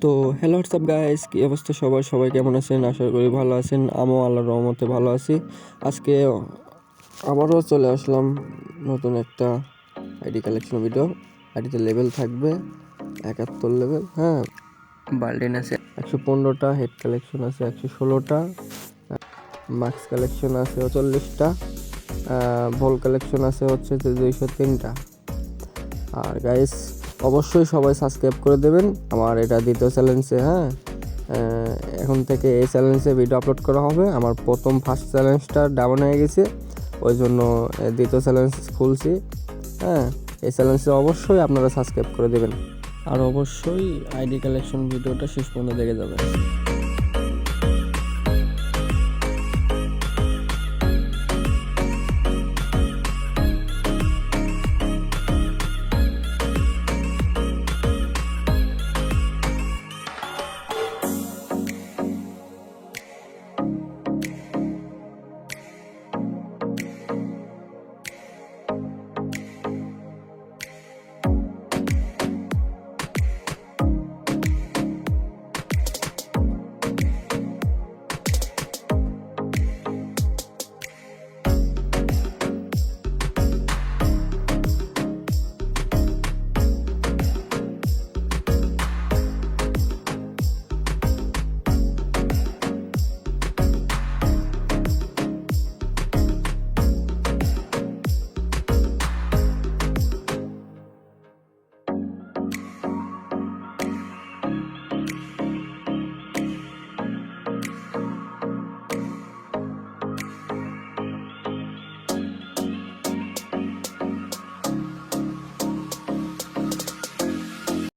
তো hello WhatsApp guys, কি অবস্থা সবাই কেমন আছেন? আশা করি ভালো আছেন। আমিও আল্লাহর রহমতে ভালো আছি। আজকে আবারও চলে আসলাম নতুন একটা আইডি কালেকশন ভিডিও। আইডিতে লেভেল থাকবে 71 লেভেল। হ্যাঁ, বাল্ডিন আছে 115টা, হেড কালেকশন আছে 116টা, মাস্ক কালেকশন আছে 40টা, ভোল কালেকশন আছে হচ্ছে 203টা। আর গাইস অবশ্যই সবাই সাবস্ক্রাইব করে দেবেন আমার এটা দ্বিতীয় চ্যালেঞ্জে। হ্যাঁ, এখন থেকে এই চ্যালেঞ্জে ভিডিও আপলোড করা হবে। আমার ফার্স্ট চ্যালেঞ্জটা ডাউন হয়ে গেছে, ওই জন্য দ্বিতীয় চ্যালেঞ্জ খুলছি। হ্যাঁ, এই চ্যালেঞ্জে অবশ্যই আপনারা সাবস্ক্রাইব করে দেবেন আর অবশ্যই আইডি কালেকশন ভিডিওটা শেষ পর্যন্ত দেখে যাবেন।